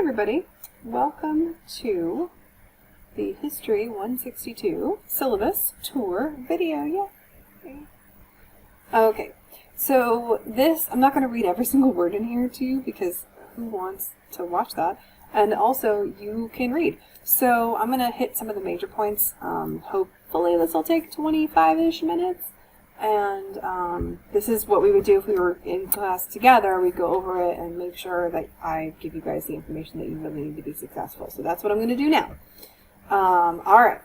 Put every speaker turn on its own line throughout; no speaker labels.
everybody, welcome to the History 162 Syllabus Tour video. Yay! Okay, so this, I'm not going to read every single word in here to you because who wants to watch that? And also, you can read. So I'm going to hit some of the major points. Hopefully this will take 25-ish minutes. And this is what we would do if we were in class together. We'd go over it and make sure that I give you guys the information that you really need to be successful. So that's what I'm going to do now. Alright,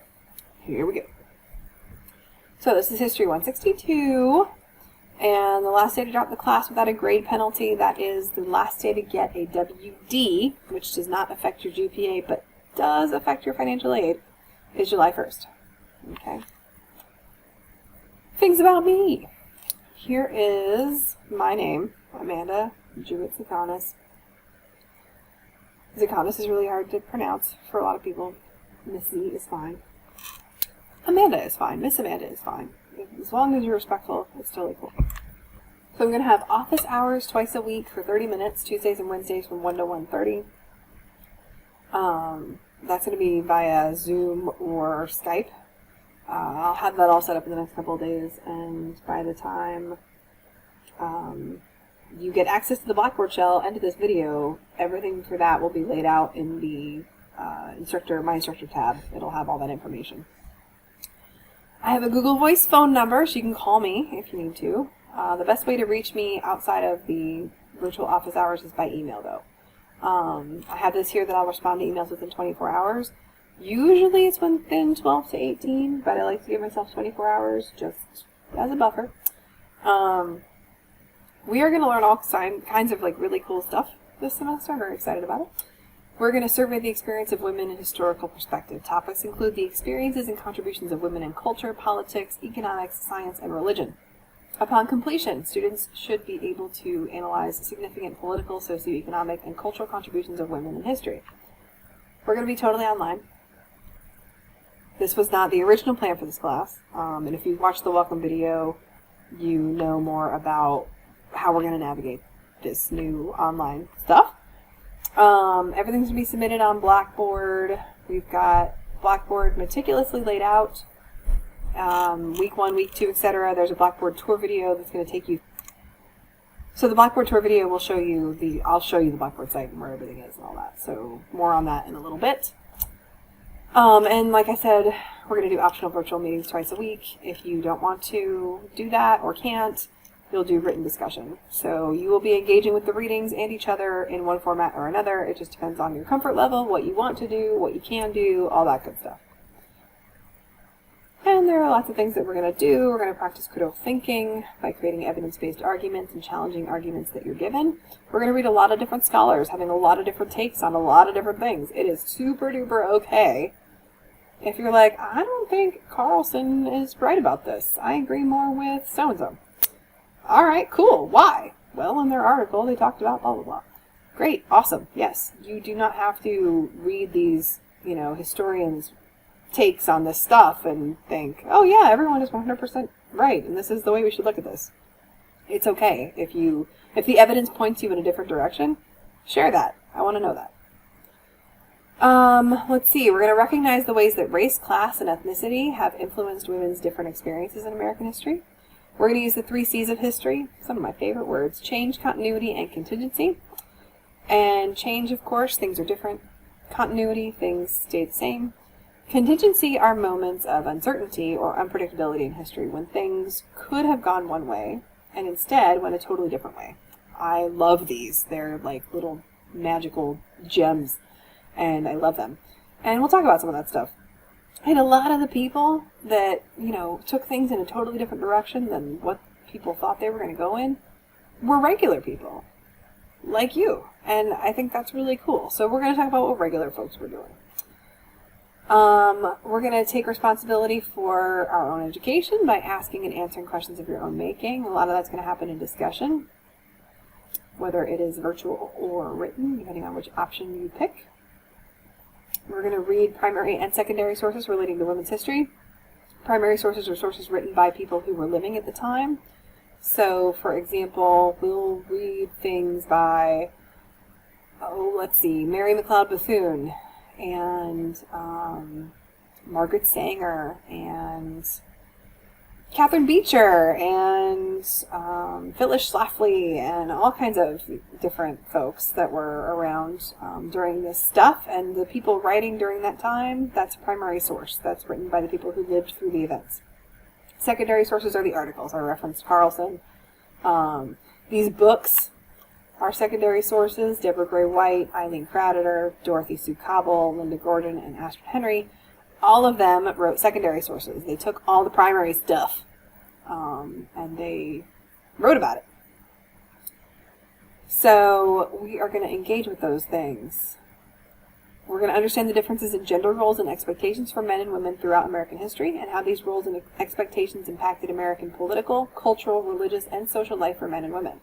here we go. So this is History 162. And the last day to drop the class without a grade penalty, that is the last day to get a WD, which does not affect your GPA, but does affect your financial aid, is July 1st. Okay. Things about me. Here is my name, Amanda Jewett-Zakanis. Zakanis is really hard to pronounce for a lot of people. Missy is fine. Amanda is fine. Miss Amanda is fine. As long as you're respectful, it's totally cool. So I'm going to have office hours twice a week for 30 minutes, Tuesdays and Wednesdays from 1 to 1:30. That's going to be via Zoom or Skype. I'll have that all set up in the next couple of days, and by the time you get access to the Blackboard shell and to this video, everything for that will be laid out in the My Instructor tab. It'll have all that information. I have a Google Voice phone number, so you can call me if you need to. The best way to reach me outside of the virtual office hours is by email, though. I have this here that I'll respond to emails within 24 hours. Usually it's within 12 to 18, but I like to give myself 24 hours just as a buffer. We are going to learn all kinds of really cool stuff this semester. I'm very excited about it. We're going to survey the experience of women in historical perspective. Topics include the experiences and contributions of women in culture, politics, economics, science, and religion. Upon completion, students should be able to analyze significant political, socioeconomic, and cultural contributions of women in history. We're going to be totally online. This was not the original plan for this class, and if you watched the welcome video, you know more about how we're going to navigate this new online stuff. Everything's going to be submitted on Blackboard. We've got Blackboard meticulously laid out. Week 1, week 2, etc. There's a Blackboard tour video that's going to take you. So the Blackboard tour video will show you I'll show you the Blackboard site and where everything is and all that. So more on that in a little bit. And like I said, we're going to do optional virtual meetings twice a week. If you don't want to do that or can't, you'll do written discussion. So you will be engaging with the readings and each other in one format or another. It just depends on your comfort level, what you want to do, what you can do, all that good stuff. And there are lots of things that we're going to do. We're going to practice critical thinking by creating evidence-based arguments and challenging arguments that you're given. We're going to read a lot of different scholars having a lot of different takes on a lot of different things. It is super duper okay if you're like, I don't think Carlson is right about this. I agree more with so-and-so. Alright, cool. Why? Well, in their article, they talked about blah, blah, blah. Great. Awesome. Yes. You do not have to read these, historians' takes on this stuff and think, oh yeah, everyone is 100% right, and this is the way we should look at this. It's okay. If the evidence points you in a different direction, share that. I want to know that. Let's see. We're going to recognize the ways that race, class, and ethnicity have influenced women's different experiences in American history. We're going to use the 3 C's of history, some of my favorite words: change, continuity, and contingency. And change, of course, things are different. Continuity, things stay the same. Contingency are moments of uncertainty or unpredictability in history when things could have gone one way and instead went a totally different way. I love these. They're like little magical gems, and I love them. And we'll talk about some of that stuff. And a lot of the people that, took things in a totally different direction than what people thought they were going to go in were regular people, like you. And I think that's really cool. So we're going to talk about what regular folks were doing. We're going to take responsibility for our own education by asking and answering questions of your own making. A lot of that's going to happen in discussion, whether it is virtual or written, depending on which option you pick. We're going to read primary and secondary sources relating to women's history. Primary sources are sources written by people who were living at the time. So, for example, we'll read things by let's see, Mary McLeod Bethune, and Margaret Sanger, and Catherine Beecher, and Phyllis Schlafly, and all kinds of different folks that were around during this stuff. And the people writing during that time, that's a primary source. That's written by the people who lived through the events. Secondary sources are the articles. I referenced Carlson. These books are secondary sources. Deborah Gray White, Eileen Crowder, Dorothy Sue Cobble, Linda Gordon, and Astrid Henry. All of them wrote secondary sources. They took all the primary stuff and they wrote about it. So we are going to engage with those things. We're going to understand the differences in gender roles and expectations for men and women throughout American history, and how these roles and expectations impacted American political, cultural, religious, and social life for men and women.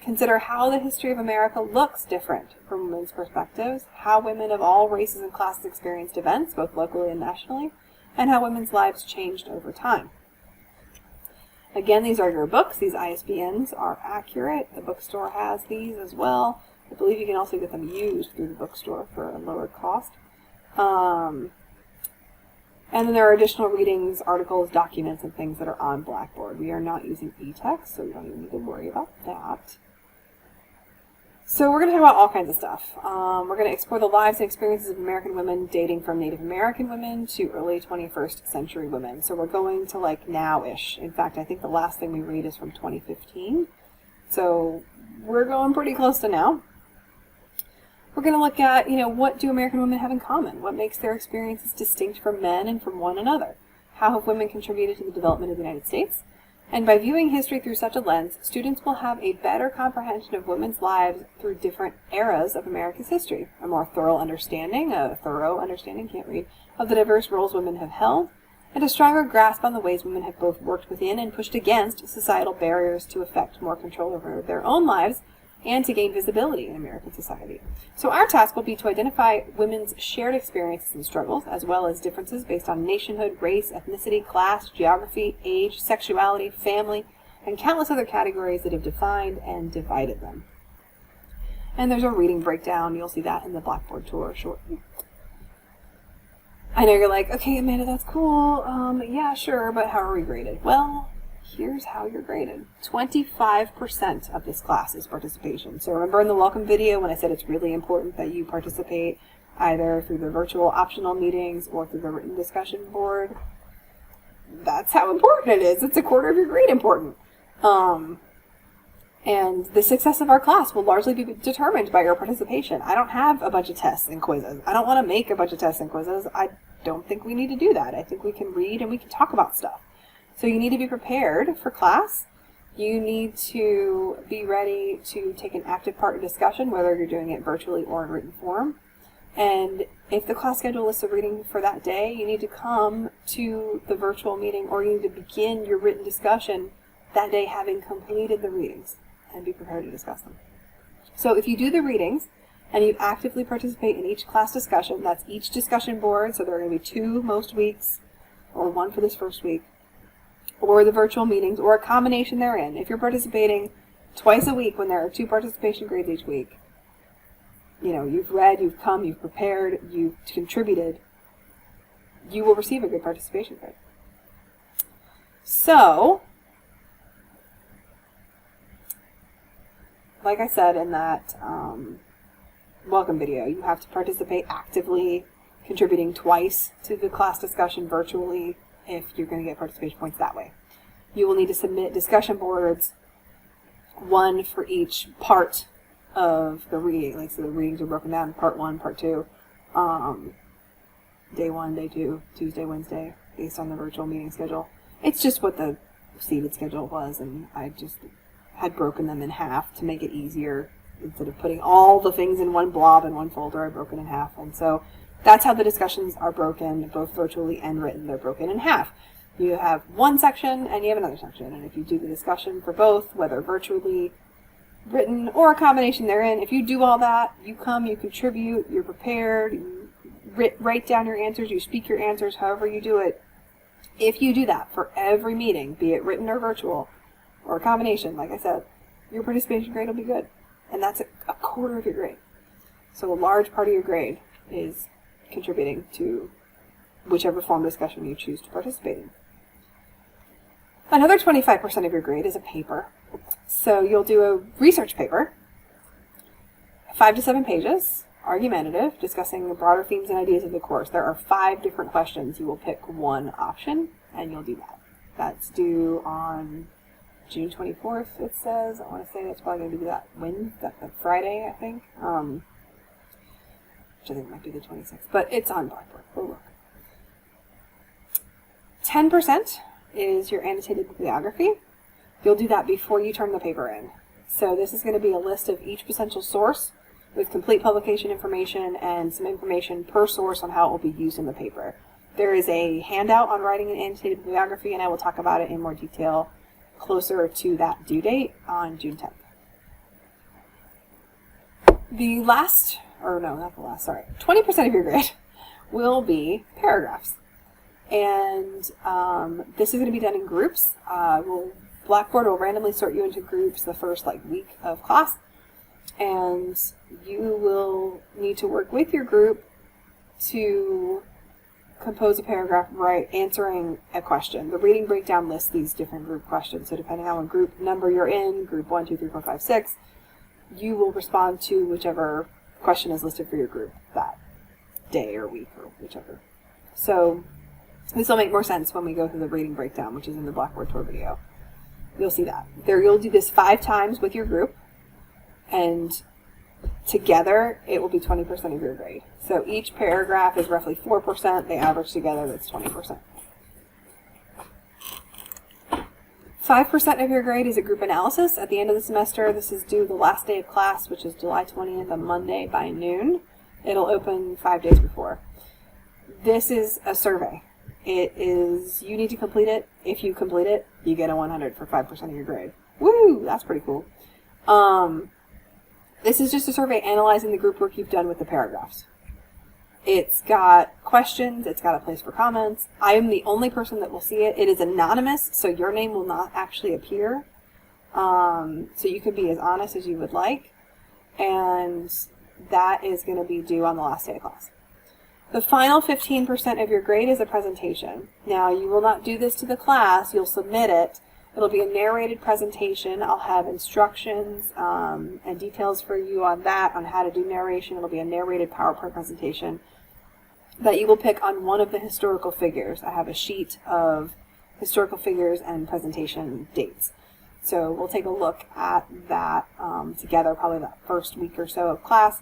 Consider how the history of America looks different from women's perspectives, how women of all races and classes experienced events, both locally and nationally, and how women's lives changed over time. Again, these are your books. These ISBNs are accurate. The bookstore has these as well. I believe you can also get them used through the bookstore for a lower cost. And then there are additional readings, articles, documents, and things that are on Blackboard. We are not using e-text, so we don't even need to worry about that. So we're going to talk about all kinds of stuff. We're going to explore the lives and experiences of American women dating from Native American women to early 21st century women. So we're going to like now-ish. In fact, I think the last thing we read is from 2015. So we're going pretty close to now. We're going to look at, what do American women have in common? What makes their experiences distinct from men and from one another? How have women contributed to the development of the United States? And by viewing history through such a lens, students will have a better comprehension of women's lives through different eras of America's history, a more thorough understanding of the diverse roles women have held, and a stronger grasp on the ways women have both worked within and pushed against societal barriers to effect more control over their own lives and to gain visibility in American society. So our task will be to identify women's shared experiences and struggles, as well as differences based on nationhood, race, ethnicity, class, geography, age, sexuality, family, and countless other categories that have defined and divided them. And there's a reading breakdown. You'll see that in the Blackboard tour shortly. I know you're like, okay, Amanda, that's cool. Yeah, sure, but how are we graded? Well, here's how you're graded. 25% of this class is participation. So remember in the welcome video when I said it's really important that you participate either through the virtual optional meetings or through the written discussion board? That's how important it is. It's a quarter of your grade important. And the success of our class will largely be determined by your participation. I don't have a bunch of tests and quizzes. I don't want to make a bunch of tests and quizzes. I don't think we need to do that. I think we can read and we can talk about stuff. So you need to be prepared for class. You need to be ready to take an active part in discussion, whether you're doing it virtually or in written form. And if the class schedule lists a reading for that day, you need to come to the virtual meeting, or you need to begin your written discussion that day having completed the readings and be prepared to discuss them. So if you do the readings and you actively participate in each class discussion, that's each discussion board, so there are going to be 2 most weeks, or 1 for this first week, or the virtual meetings, or a combination therein. If you're participating twice a week when there are 2 participation grades each week, you've read, you've come, you've prepared, you've contributed, you will receive a good participation grade. So, like I said in that welcome video, you have to participate actively, contributing twice to the class discussion virtually if you're going to get participation points that way. You will need to submit discussion boards, 1 for each part of the reading. So the readings are broken down, part 1, part 2, day 1, day 2, Tuesday, Wednesday, based on the virtual meeting schedule. It's just what the seated schedule was, and I just had broken them in half to make it easier. Instead of putting all the things in one blob in one folder, I broke it in half. And so that's how the discussions are broken, both virtually and written. They're broken in half. You have one section and you have another section. And if you do the discussion for both, whether virtually, written, or a combination therein, if you do all that, you come, you contribute, you're prepared, you write down your answers, you speak your answers, however you do it. If you do that for every meeting, be it written or virtual, or a combination, like I said, your participation grade will be good. And that's a quarter of your grade. So a large part of your grade is contributing to whichever form of discussion you choose to participate in. Another 25% of your grade is a paper. So you'll do a research paper, 5 to 7 pages, argumentative, discussing the broader themes and ideas of the course. There are 5 different questions. You will pick one option, and you'll do that. That's due on June 24th, it says. I want to say that's probably going to be that Friday, I think. Which I think might be the 26th. But it's on Blackboard. We'll look. 10% is your annotated bibliography. You'll do that before you turn the paper in. So this is going to be a list of each potential source with complete publication information and some information per source on how it will be used in the paper. There is a handout on writing an annotated bibliography, and I will talk about it in more detail closer to that due date on June 10th. The last, or no, not the last, sorry, 20% of your grade will be paragraphs. And this is going to be done in groups. Blackboard will randomly sort you into groups the first week of class, and you will need to work with your group to compose a paragraph answering a question. The reading breakdown lists these different group questions, so depending on what group number you're in, group 1, 2, 3, 4, 5, 6, you will respond to whichever question is listed for your group that day or week or whichever. So this will make more sense when we go through the reading breakdown, which is in the Blackboard tour video. You'll see that. You'll do this 5 times with your group, and together it will be 20% of your grade. So each paragraph is roughly 4%. They average together, that's 20%. 5% of your grade is a group analysis at the end of the semester. This is due the last day of class, which is July 20th, on Monday by noon. It'll open 5 days before. This is a survey. You need to complete it. If you complete it, you get a 100 for 5% of your grade. Woo! That's pretty cool. This is just a survey analyzing the group work you've done with the paragraphs. It's got questions. It's got a place for comments. I am the only person that will see it. It is anonymous, so your name will not actually appear. So you can be as honest as you would like. And that is going to be due on the last day of class. The final 15% of your grade is a presentation. Now, you will not do this to the class. You'll submit it. It'll be a narrated presentation. I'll have instructions and details for you on that, on how to do narration. It'll be a narrated PowerPoint presentation that you will pick on one of the historical figures. I have a sheet of historical figures and presentation dates. So we'll take a look at that together, probably that first week or so of class,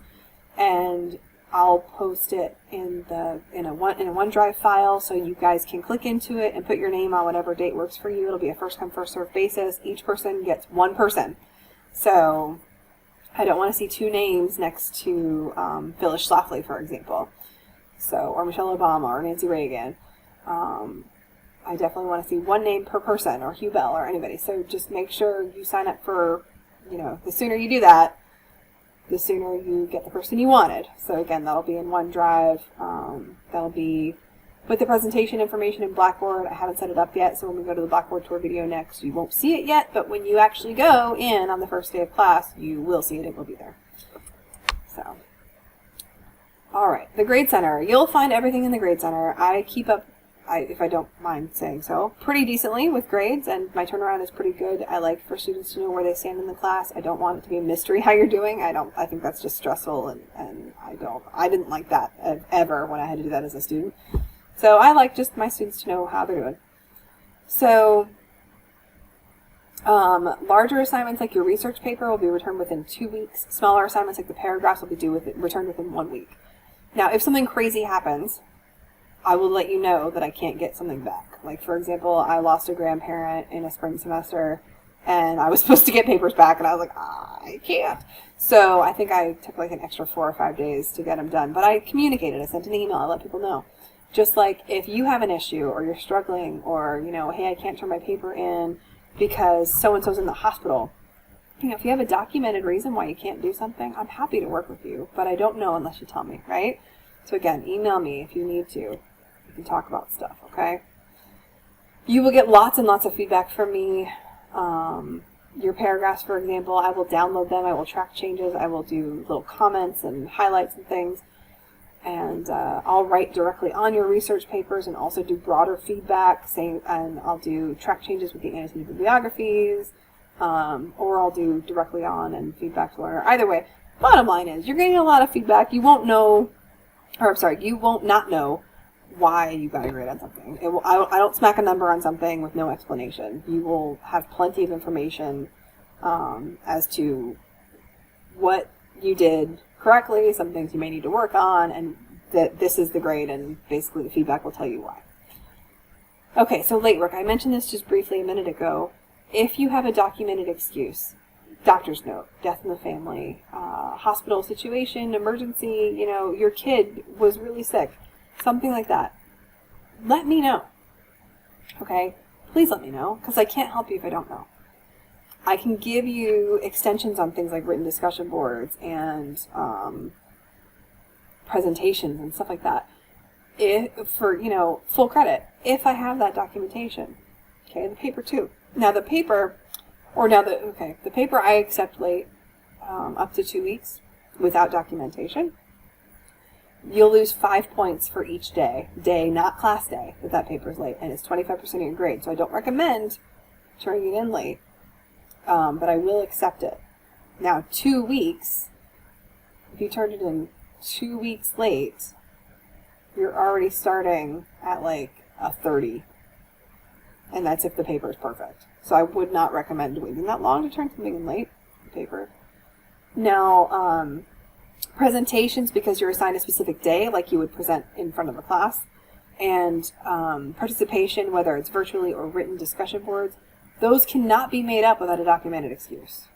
and I'll post it in a OneDrive file so you guys can click into it and put your name on whatever date works for you. It'll be a first come first served basis. Each person gets one person. So I don't want to see 2 names next to Phyllis Schlafly, for example. Or Michelle Obama or Nancy Reagan. I definitely want to see 1 name per person, or Hugh Bell or anybody. So just make sure you sign up for, the sooner you do that, the sooner you get the person you wanted. So again, that'll be in OneDrive. That'll be with the presentation information in Blackboard. I haven't set it up yet, so when we go to the Blackboard tour video next, you won't see it yet, but when you actually go in on the first day of class, you will see it. It will be there. So, all right, the Grade Center. You'll find everything in the Grade Center. I keep up, if I don't mind saying so, pretty decently with grades, and my turnaround is pretty good. I like for students to know where they stand in the class. I don't want it to be a mystery how you're doing. I think that's just stressful, and I didn't like that ever when I had to do that as a student. So I like just my students to know how they're doing. So larger assignments like your research paper will be returned within 2 weeks. Smaller assignments like the paragraphs will be returned within 1 week. Now, if something crazy happens, I will let you know that I can't get something back. Like, for example, I lost a grandparent in a spring semester, and I was supposed to get papers back, and I was like, I can't. So I think I took an extra 4 or 5 days to get them done. But I communicated. I sent an email. I let people know. Just like if you have an issue, or you're struggling, or, hey, I can't turn my paper in because so-and-so's in the hospital. If you have a documented reason why you can't do something, I'm happy to work with you, but I don't know unless you tell me, right? So again, email me if you need to. We can talk about stuff, okay? You will get lots and lots of feedback from me your paragraphs, for example, I will download them, I will track changes, I will do little comments and highlights and things, and I'll write directly on your research papers and also do broader feedback, and I'll do track changes with the annotated bibliographies, or I'll do directly on and feedback to learner. Either way, bottom line is you're getting a lot of feedback. You won't know, or I'm sorry, you won't not know why you got a grade on something. I don't smack a number on something with no explanation. You will have plenty of information as to what you did correctly, some things you may need to work on, and that this is the grade, and basically the feedback will tell you why. Okay, so late work. I mentioned this just briefly a minute ago. If you have a documented excuse, doctor's note, death in the family, hospital situation, emergency, your kid was really sick, something like that, let me know. Okay? Please let me know, because I can't help you if I don't know. I can give you extensions on things like written discussion boards and presentations and stuff like that, for full credit, if I have that documentation. Okay, the paper too. Now the paper I accept late, up to 2 weeks without documentation. You'll lose 5 points for each day, not class day, if that paper's late, and it's 25% of your grade. So I don't recommend turning it in late, but I will accept it. Now 2 weeks, if you turned it in 2 weeks late, you're already starting at like a 30. And that's if the paper is perfect. So I would not recommend waiting that long to turn something in late, the paper. Now, presentations, because you're assigned a specific day, like you would present in front of a class, and participation, whether it's virtually or written discussion boards, those cannot be made up without a documented excuse.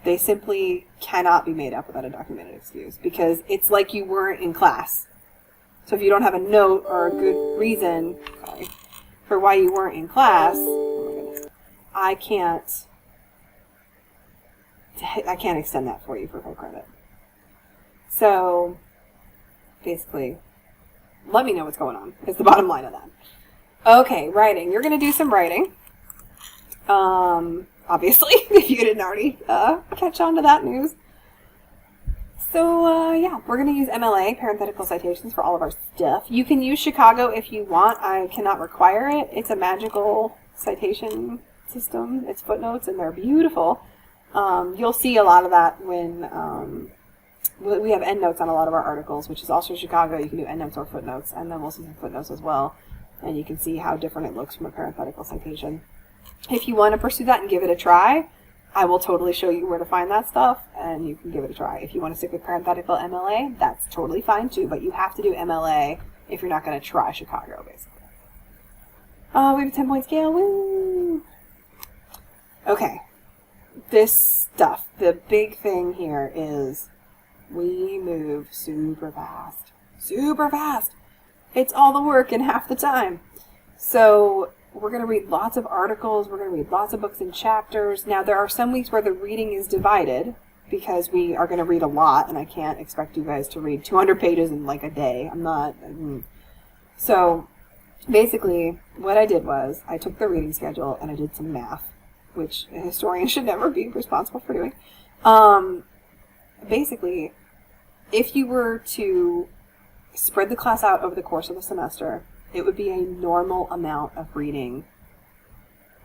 They simply cannot be made up without a documented excuse, because it's like you weren't in class. So if you don't have a note or a good reason for why you weren't in class, I can't extend that for you for full credit. So basically, let me know what's going on, is the bottom line of that. Okay, writing. You're going to do some writing. Obviously, if you didn't already catch on to that news. So, yeah, we're going to use MLA, parenthetical citations, for all of our stuff. You can use Chicago if you want. I cannot require it. It's a magical citation system. It's footnotes, and they're beautiful. You'll see a lot of that when we have endnotes on a lot of our articles, which is also Chicago. You can do endnotes or footnotes, and then we'll see some footnotes as well. And you can see how different it looks from a parenthetical citation. If you want to pursue that and give it a try, I will totally show you where to find that stuff, and you can give it a try. If you want to stick with parenthetical MLA, that's totally fine too, but you have to do MLA if you're not going to try Chicago, basically. We have a 10-point scale. Woo! Okay. This stuff, the big thing here is we move super fast. Super fast! It's all the work in half the time. So we're going to read lots of articles. We're going to read lots of books in chapters. Now, there are some weeks where the reading is divided because we are going to read a lot, and I can't expect you guys to read 200 pages in like a day. I'm not. So basically, what I did was I took the reading schedule and I did some math, which a historian should never be responsible for doing. Basically, if you were to spread the class out over the course of the semester, it would be a normal amount of reading,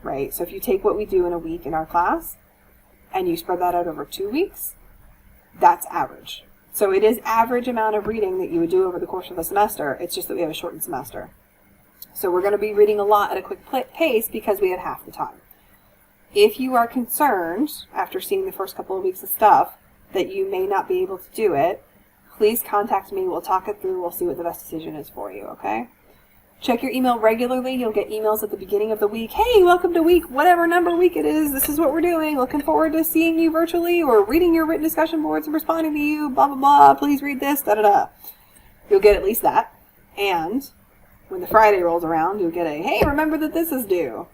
right? So if you take what we do in a week in our class and you spread that out over 2 weeks, that's average. So it is average amount of reading that you would do over the course of the semester. It's just that we have a shortened semester. So we're going to be reading a lot at a quick pace because we have half the time. If you are concerned, after seeing the first couple of weeks of stuff, that you may not be able to do it, please contact me. We'll talk it through. We'll see what the best decision is for you, okay? Check your email regularly. You'll get emails at the beginning of the week. Hey, welcome to week, whatever number week it is. This is what we're doing. Looking forward to seeing you virtually or reading your written discussion boards and responding to you. Blah, blah, blah. Please read this. Da, da, da. You'll get at least that. And when the Friday rolls around, you'll get a, hey, remember that this is due.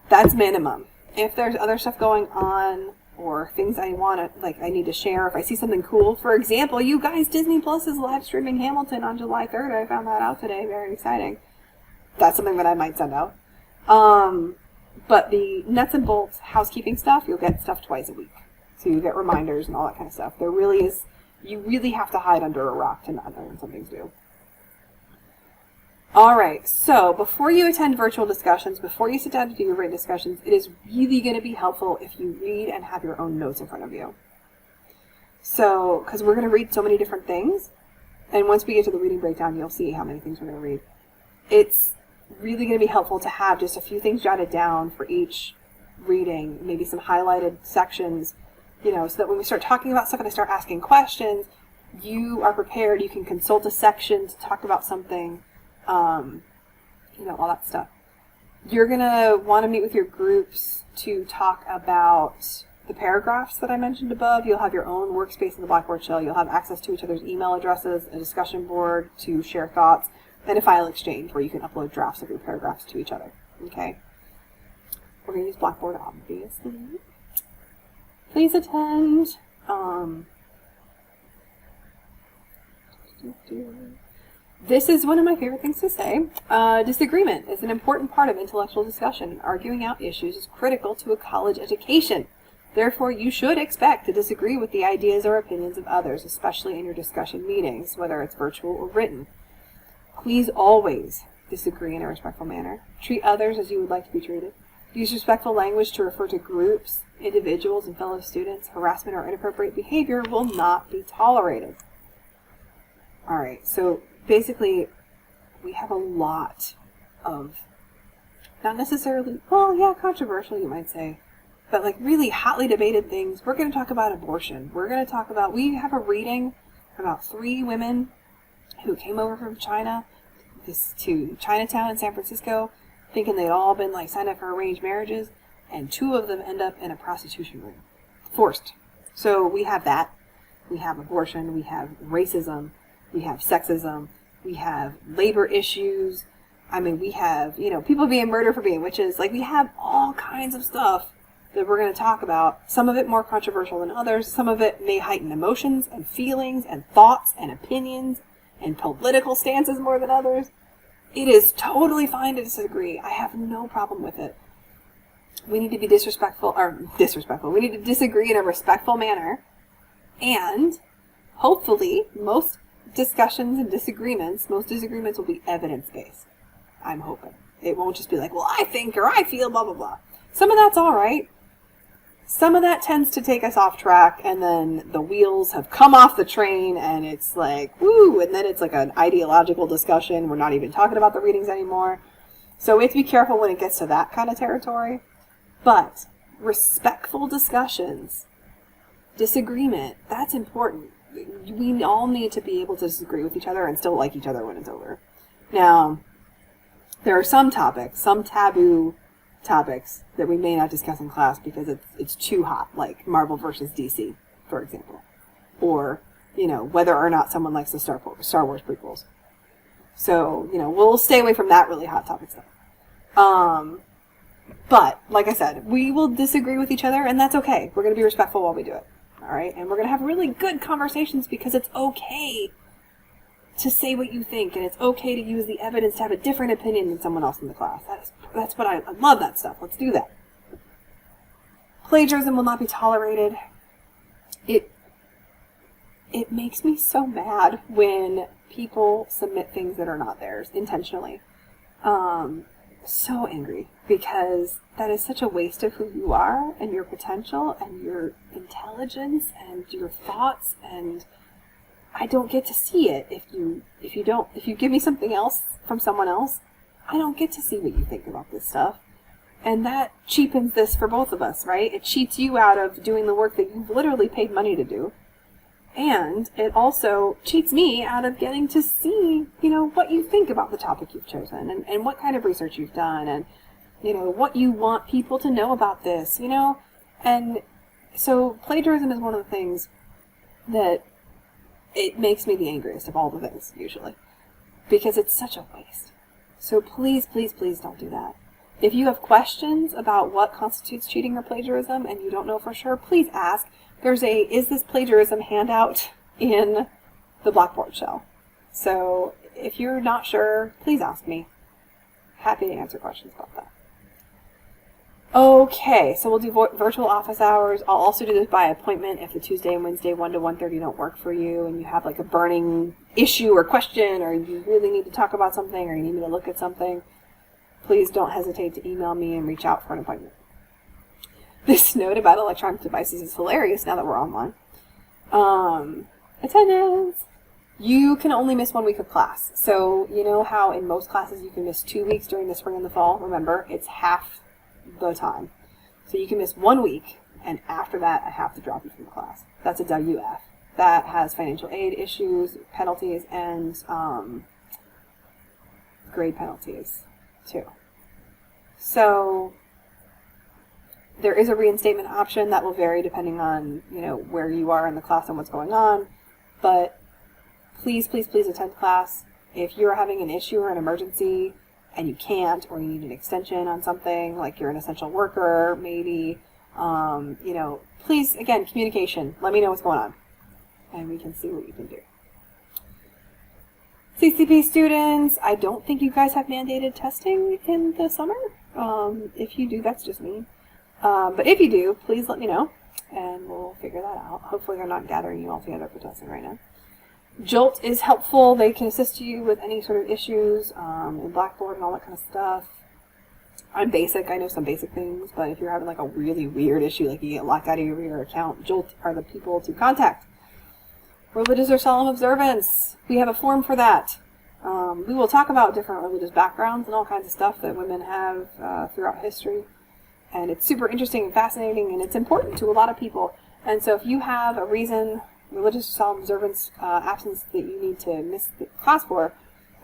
That's minimum. If there's other stuff going on or things I want to, like, I need to share, if I see something cool, for example, you guys, Disney Plus is live streaming Hamilton on July 3rd. I found that out today. Very exciting. That's something that I might send out. But the nuts and bolts housekeeping stuff, you'll get stuff twice a week. So you get reminders and all that kind of stuff. There really is, you really have to hide under a rock to not know when something's due. All right, so before you attend virtual discussions, before you sit down to do your written discussions, it is really going to be helpful if you read and have your own notes in front of you. So, because we're going to read so many different things, and once we get to the reading breakdown, you'll see how many things we're going to read. It's really going to be helpful to have just a few things jotted down for each reading, maybe some highlighted sections, you know, so that when we start talking about stuff and I start asking questions, you are prepared. You can consult a section to talk about something, you know, all that stuff. You're going to want to meet with your groups to talk about the paragraphs that I mentioned above. You'll have your own workspace in the Blackboard shell. You'll have access to each other's email addresses, a discussion board to share thoughts, and a file exchange where you can upload drafts of your paragraphs to each other. Okay? We're going to use Blackboard, obviously. Please attend. This is one of my favorite things to say. Disagreement is an important part of intellectual discussion, and arguing out issues is critical to a college education. Therefore, you should expect to disagree with the ideas or opinions of others, especially in your discussion meetings, whether it's virtual or written. Please always disagree in a respectful manner. Treat others as you would like to be treated. Use respectful language to refer to groups, individuals, and fellow students. Harassment or inappropriate behavior will not be tolerated. All right, so basically, we have a lot of, not necessarily, well, yeah, controversial, you might say, but like really hotly debated things. We're going to talk about abortion. We're going to talk about, we have a reading about 3 women who came over from China to Chinatown in San Francisco, thinking they'd all been like signed up for arranged marriages, and 2 of them end up in a prostitution ring, forced. So we have that. We have abortion. We have racism. We have sexism. We have labor issues. I mean, we have, you know, people being murdered for being witches. Like, we have all kinds of stuff that we're going to talk about. Some of it more controversial than others. Some of it may heighten emotions and feelings and thoughts and opinions and political stances more than others. It is totally fine to disagree. I have no problem with it. We need to be disrespectful. We need to disagree in a respectful manner. And hopefully, most discussions and disagreements will be evidence-based. I'm hoping. It won't just be like, well, I think or I feel, blah, blah, blah. Some of that's all right. Some of that tends to take us off track, and then the wheels have come off the train, and it's like, woo, and then it's like an ideological discussion. We're not even talking about the readings anymore. So we have to be careful when it gets to that kind of territory. But respectful discussions, disagreement, that's important. We all need to be able to disagree with each other and still like each other when it's over. Now, there are some topics, some taboo topics that we may not discuss in class because it's too hot, like Marvel versus DC, for example. Or, you know, whether or not someone likes the Star Wars prequels. So, you know, we'll stay away from that really hot topic stuff. But, like I said, we will disagree with each other, and that's okay. We're going to be respectful while we do it. All right? And we're going to have really good conversations because it's okay to say what you think, and it's okay to use the evidence to have a different opinion than someone else in the class. That's what I love that stuff. Let's do that. Plagiarism will not be tolerated. It makes me so mad when people submit things that are not theirs intentionally. So angry, because that is such a waste of who you are and your potential and your intelligence and your thoughts, and I don't get to see it if you give me something else from someone else. I don't get to see what you think about this stuff. And that cheapens this for both of us, right? It cheats you out of doing the work that you've literally paid money to do. And it also cheats me out of getting to see, you know, what you think about the topic you've chosen and what kind of research you've done and, you know, what you want people to know about this, you know? And so plagiarism is one of the things that it makes me the angriest of all the things, usually, because it's such a waste. So please, please, please don't do that. If you have questions about what constitutes cheating or plagiarism and you don't know for sure, please ask. There's a Is This Plagiarism handout in the Blackboard shell. So if you're not sure, please ask me. Happy to answer questions about that. Okay, so we'll do virtual office hours. I'll also do this by appointment if the Tuesday and Wednesday 1 to 1:30 don't work for you and you have like a burning issue or question, or you really need to talk about something, or you need me to look at something. Please don't hesitate to email me and reach out for an appointment. This note about electronic devices is hilarious now that we're online. Attendance. You can only miss 1 week of class. So you know how in most classes you can miss 2 weeks during the spring and the fall? Remember, it's half the time. So you can miss 1 week, and after that I have to drop you from the class. That's a WF. That has financial aid issues, penalties, and grade penalties too. So there is a reinstatement option that will vary depending on, you know, where you are in the class and what's going on. But please, please, please attend class. If you're having an issue or an emergency and you can't, or you need an extension on something, like you're an essential worker, maybe, you know, please, again, communication. Let me know what's going on, and we can see what we can do. CCP students, I don't think you guys have mandated testing in the summer. If you do, that's just me. But if you do, please let me know, and we'll figure that out. Hopefully they're not gathering you all together for testing right now. Jolt is helpful. They can assist you with any sort of issues in Blackboard and all that kind of stuff. I'm basic. I know some basic things, but if you're having like a really weird issue, like you get locked out of your account, Jolt are the people to contact. Religious or solemn observance. We have a form for that. We will talk about different religious backgrounds and all kinds of stuff that women have throughout history. And it's super interesting and fascinating, and it's important to a lot of people. And so if you have a reason, religious or solemn observance absence, that you need to miss the class for,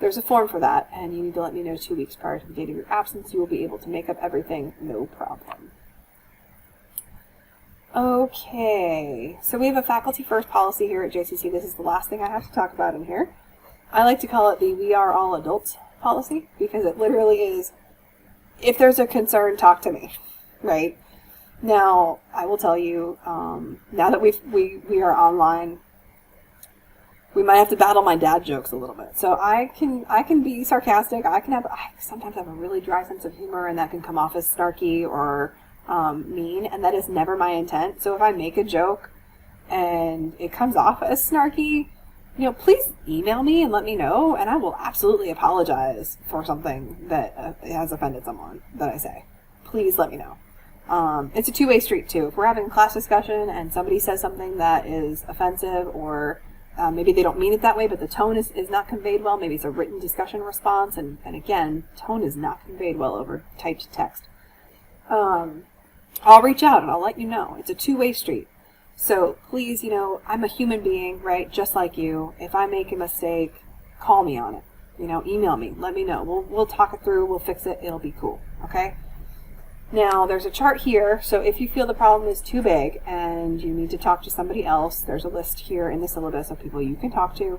there's a form for that, and you need to let me know 2 weeks prior to the date of your absence. You will be able to make up everything, no problem. Okay, so we have a faculty first policy here at JCC. This is the last thing I have to talk about in here. I like to call it the We Are All Adults policy, because it literally is, if there's a concern, talk to me, right? Now, I will tell you, now that we are online, we might have to battle my dad jokes a little bit. So I can be sarcastic. I sometimes have a really dry sense of humor, and that can come off as snarky or mean, and that is never my intent. So if I make a joke and it comes off as snarky, you know, please email me and let me know, and I will absolutely apologize for something that has offended someone that I say. Please let me know. It's a two-way street too. If we're having a class discussion and somebody says something that is offensive, or maybe they don't mean it that way, but the tone is not conveyed well, maybe it's a written discussion response, and again, tone is not conveyed well over typed text, I'll reach out and I'll let you know. It's a two-way street. So please, you know, I'm a human being, right, just like you. If I make a mistake, call me on it. You know, email me, let me know. We'll talk it through, we'll fix it, it'll be cool, okay? Now, there's a chart here, so if you feel the problem is too big and you need to talk to somebody else, there's a list here in the syllabus of people you can talk to.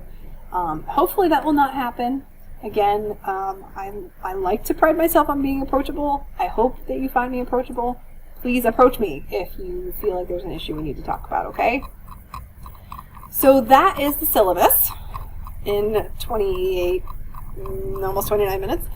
Hopefully that will not happen. Again, I like to pride myself on being approachable. I hope that you find me approachable. Please approach me if you feel like there's an issue we need to talk about, okay? So that is the syllabus in 28, almost 29 minutes.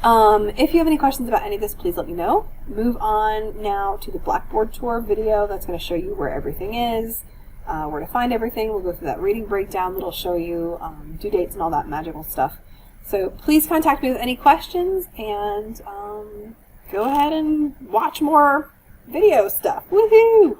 If you have any questions about any of this, please let me know. Move on now to the Blackboard tour video. That's going to show you where everything is, where to find everything. We'll go through that reading breakdown that'll show you due dates and all that magical stuff. So please contact me with any questions, and go ahead and watch more video stuff. Woohoo!